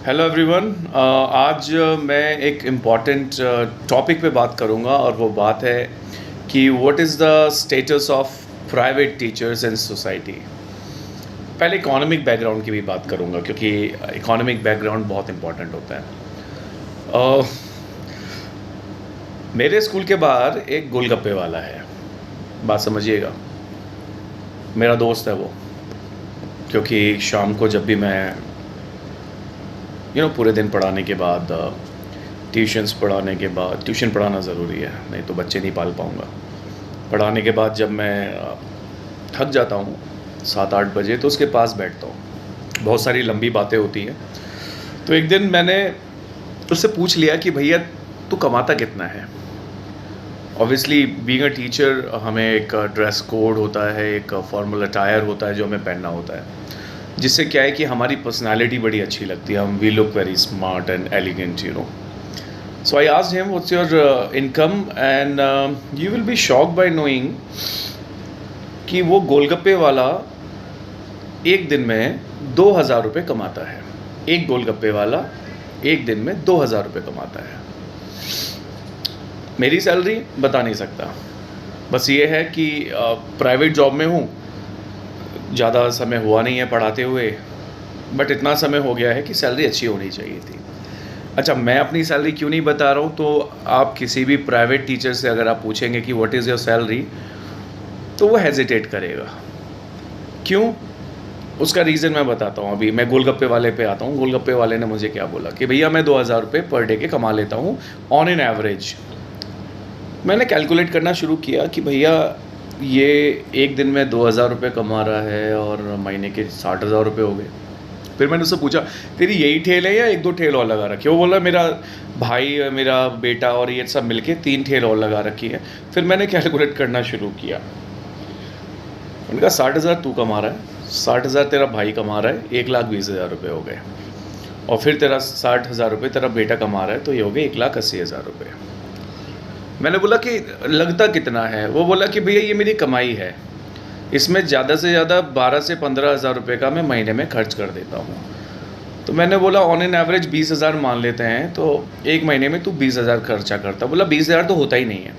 Hello everyone. आज मैं एक इम्पॉर्टेंट टॉपिक पे बात करूँगा और वो बात है कि what is the status of private teachers in society. पहले इकोनॉमिक बैकग्राउंड की भी बात करूँगा क्योंकि इकोनॉमिक बैकग्राउंड बहुत इम्पॉर्टेंट होता है। मेरे स्कूल के बाहर एक गोलगप्पे वाला है, बात समझिएगा। मेरा दोस्त है वो, क्योंकि शाम को जब भी मैं पूरे दिन पढ़ाने के बाद ट्यूशन पढ़ाना ज़रूरी है, नहीं तो बच्चे नहीं पाल पाऊँगा। पढ़ाने के बाद जब मैं थक जाता हूँ 7-8 बजे, तो उसके पास बैठता हूँ। बहुत सारी लंबी बातें होती हैं। तो एक दिन मैंने उससे पूछ लिया कि भैया तू कमाता कितना है। ऑब्वियसली बीइंग अ टीचर हमें एक ड्रेस कोड होता है, एक फॉर्मल अटायर होता है जो हमें पहनना होता है, जिससे क्या है कि हमारी पर्सनालिटी बड़ी अच्छी लगती है। We look very smart and elegant, so I asked him what's your income and you will be shocked by knowing कि वो गोलगप्पे वाला एक दिन में 2000 रुपये कमाता है। एक गोलगप्पे वाला एक दिन में 2000 रुपये कमाता है। मेरी सैलरी बता नहीं सकता, बस ये है कि प्राइवेट जॉब में हूँ, ज़्यादा समय हुआ नहीं है पढ़ाते हुए, बट इतना समय हो गया है कि सैलरी अच्छी होनी चाहिए थी। अच्छा, मैं अपनी सैलरी क्यों नहीं बता रहा हूँ, तो आप किसी भी प्राइवेट टीचर से अगर आप पूछेंगे कि व्हाट इज़ योर सैलरी, तो वो हेजिटेट करेगा। क्यों? उसका रीज़न मैं बताता हूँ। अभी मैं गोलगप्पे वाले पे आता हूँ। गोलगप्पे वाले ने मुझे क्या बोला कि भैया मैं 2000 रुपये पर डे के कमा लेता हूँ ऑन एन एवरेज। मैंने कैलकुलेट करना शुरू किया कि भैया ये एक दिन में 2000 रुपये कमा रहा है और महीने के 60,000 रुपये हो गए। फिर मैंने उससे पूछा तेरी यही ठेल है या एक दो ठेल और लगा रखी है? वो बोला मेरा भाई, मेरा बेटा और ये सब मिलके 3 ठेल और लगा रखी है। फिर मैंने कैलकुलेट करना शुरू किया। मैंने कहा 60,000 तू कमा रहा है, 60,000 तेरा भाई कमा रहा है, 1,20,000 रुपये हो गए। और फिर तेरा 60,000 रुपये तेरा बेटा कमा रहा है, तो ये हो गए 1,80,000 रुपये। मैंने बोला कि लगता कितना है? वो बोला कि भैया ये मेरी कमाई है, इसमें ज़्यादा से ज़्यादा 12 से 15,000 रुपये का मैं महीने में खर्च कर देता हूँ। तो मैंने बोला ऑन एन एवरेज 20,000 मान लेते हैं, तो एक महीने में तू 20,000 खर्चा करता। बोला 20,000 तो होता ही नहीं है।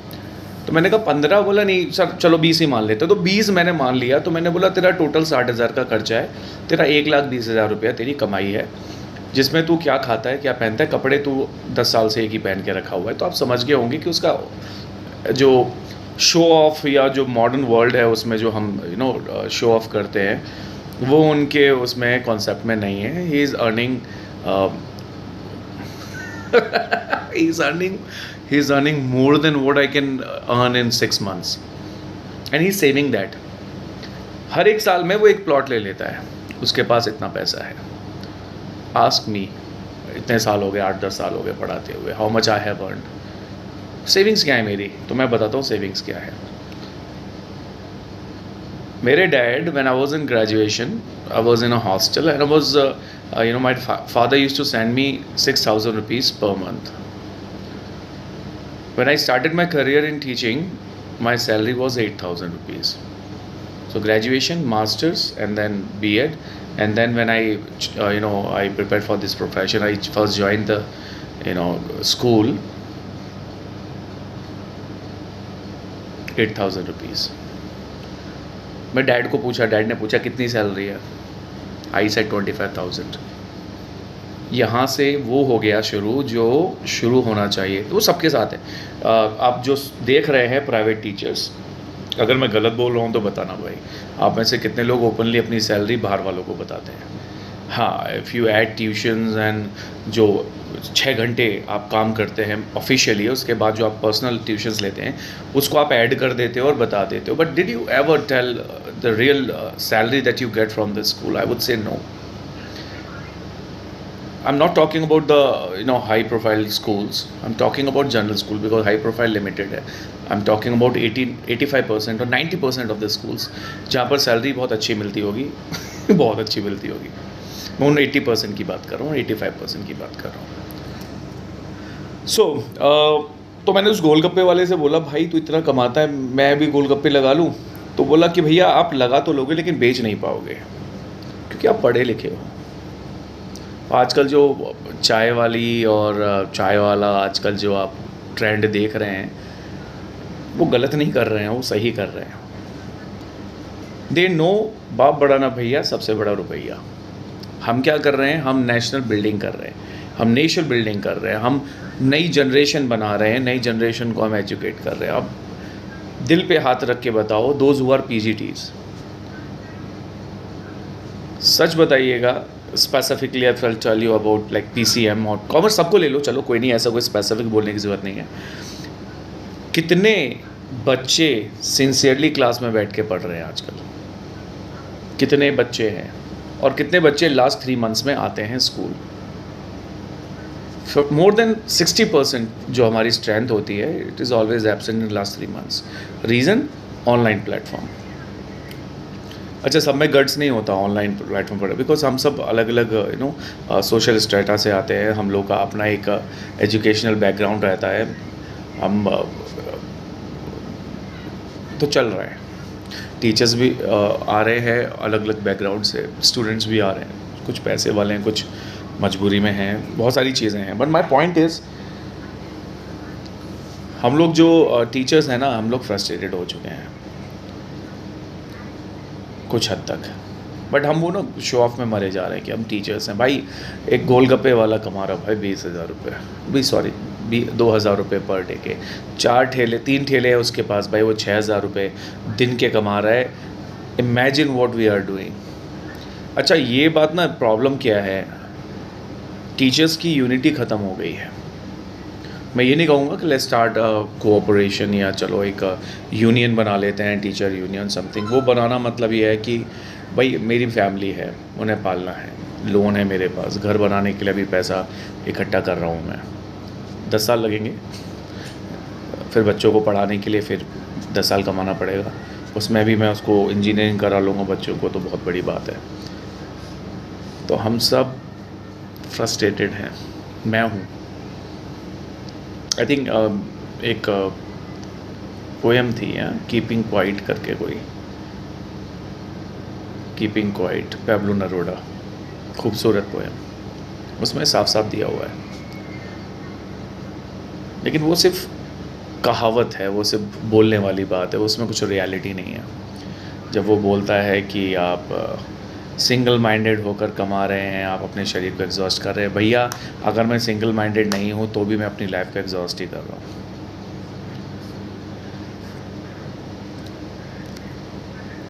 तो मैंने कहा 15? बोला नहीं सर चलो 20 ही मान लेते। तो 20 मैंने मान लिया। तो मैंने बोला तेरा टोटल 60,000 का खर्चा है, तेरा 1,20,000 रुपया तेरी कमाई है, जिसमें तू क्या खाता है, क्या पहनता है, कपड़े तू 10 साल से एक ही पहन के रखा हुआ है। तो आप समझ गए होंगे कि उसका जो शो ऑफ या जो मॉडर्न वर्ल्ड है उसमें जो हम शो ऑफ करते हैं, वो उनके उसमें कॉन्सेप्ट में नहीं है। He is earning he is earning more than what I can earn in 6 months and he is saving that. हर एक साल में वो एक प्लॉट ले लेता है, उसके पास इतना पैसा है। आस्क मी, इतने साल हो गए, 8-10 साल हो गए पढ़ाते हुए, how much I have earned. Savings क्या है मेरी, तो मैं बताता हूँ सेविंग्स क्या है। मेरे dad, when I was in graduation, I was in a hostel and I was my father used to send me 6,000 rupees per month. When I started my career in teaching, my salary was 8,000 rupees. So graduation, masters, and then B.Ed, and then when I prepared for this profession, I first joined the school. 8,000 rupees. मैं dad को पूछा, dad ने पूछा कितनी salary है? I said 25,000. यहाँ से वो हो गया शुरू जो शुरू होना चाहिए। वो सबके साथ है। आप जो देख रहे हैं प्राइवेट टीचर्स, अगर मैं गलत बोल रहा हूँ तो बताना भाई। आप में से कितने लोग ओपनली अपनी सैलरी बाहर वालों को बताते हैं? हाँ, if you add tuitions and जो 6 घंटे आप काम करते हैं ऑफिशियली, उसके बाद जो आप पर्सनल ट्यूशन्स लेते हैं उसको आप ऐड कर देते हो और बता देते हो। But did you ever tell the real salary that you get from the school? I would say no. I'm not talking about the high profile schools. I'm talking about general school because high profile limited है. I'm talking about 85% और 90% of the schools जहाँ पर salary बहुत अच्छी मिलती होगी बहुत अच्छी मिलती होगी। मैं उन 80% की बात कर रहा हूँ, 85% की बात कर रहा हूँ। तो मैंने उस गोलगप्पे वाले से बोला भाई तू इतना कमाता है, मैं भी गोलगप्पे लगा लूँ? तो बोला कि भैया आप लगा तो लोगे लेकिन बेच नहीं पाओगे, क्योंकि आप पढ़े लिखे हो। आजकल जो चाय वाली और चाय वाला आजकल जो आप ट्रेंड देख रहे हैं, वो गलत नहीं कर रहे हैं, वो सही कर रहे हैं। दे नो बाप बड़ा ना भैया, सबसे बड़ा रुपया। हम क्या कर रहे हैं? हम नेशनल बिल्डिंग कर रहे हैं, हम नेशन बिल्डिंग कर रहे हैं, हम नई जनरेशन बना रहे हैं, नई जनरेशन को हम एजुकेट कर रहे हैं। अब दिल पे हाथ रख के बताओ, दोज हु आर पीजीटीज, सच बताइएगा, specifically I will tell you about like PCM और कॉमर्स, सबको ले लो, चलो कोई नहीं, ऐसा कोई स्पेसिफिक बोलने की ज़रूरत नहीं है। कितने बच्चे सिंसियरली क्लास में बैठ के पढ़ रहे हैं आजकल? कितने बच्चे हैं? और कितने बच्चे लास्ट 3 मंथ्स में आते हैं स्कूल? मोर देन 60% जो हमारी स्ट्रेंथ होती है, it is always absent in last 3 months. Reason? Online platform. अच्छा, सब में गट्स नहीं होता ऑनलाइन प्लेटफॉर्म पर, बिकॉज हम सब अलग अलग सोशल स्टेटा से आते हैं, हम लोग का अपना एक एजुकेशनल बैकग्राउंड रहता है, हम तो चल रहा है। टीचर्स भी आ रहे हैं अलग अलग बैकग्राउंड से, स्टूडेंट्स भी आ रहे हैं, कुछ पैसे वाले हैं, कुछ मजबूरी में हैं, बहुत सारी चीज़ें हैं। बट माई पॉइंट इज़, हम लोग जो टीचर्स हैं ना, हम लोग फ्रस्ट्रेटेड हो चुके हैं कुछ हद तक। बट हम वो ना शो ऑफ में मरे जा रहे हैं कि हम टीचर्स हैं। भाई एक गोलगप्पे वाला कमा रहा भाई 20,000 रुपये, 2,000 रुपये पर डे के। 3 ठेले हैं उसके पास, भाई वो 6,000 रुपये दिन के कमा रहा है। Imagine what we are doing. अच्छा, ये बात ना, प्रॉब्लम क्या है, टीचर्स की यूनिटी ख़त्म हो गई है। मैं ये नहीं कहूँगा कि लेट्स स्टार्ट कोऑपरेशन या चलो एक यूनियन बना लेते हैं, टीचर यूनियन समथिंग। वो बनाना मतलब ये है कि भाई मेरी फैमिली है, उन्हें पालना है, लोन है मेरे पास, घर बनाने के लिए भी पैसा इकट्ठा कर रहा हूँ मैं, 10 साल लगेंगे, फिर बच्चों को पढ़ाने के लिए फिर 10 साल कमाना पड़ेगा, उसमें भी मैं उसको इंजीनियरिंग करा लूँगा बच्चों को, तो बहुत बड़ी बात है। तो हम सब फ्रस्ट्रेटेड हैं, मैं हूँ। आई थिंक एक पोएम थी कीपिंग क्वाइट करके, कोई कीपिंग क्वाइट, पैब्लो नरोडा, खूबसूरत पोएम, उसमें साफ साफ दिया हुआ है। लेकिन वो सिर्फ कहावत है, वो सिर्फ बोलने वाली बात है, उसमें कुछ रियलिटी नहीं है। जब वो बोलता है कि आप सिंगल माइंडेड होकर कमा रहे हैं, आप अपने शरीर को एग्जॉस्ट कर रहे हैं, भैया अगर मैं सिंगल माइंडेड नहीं हूँ तो भी मैं अपनी लाइफ को एग्जॉस्ट ही कर रहा हूँ।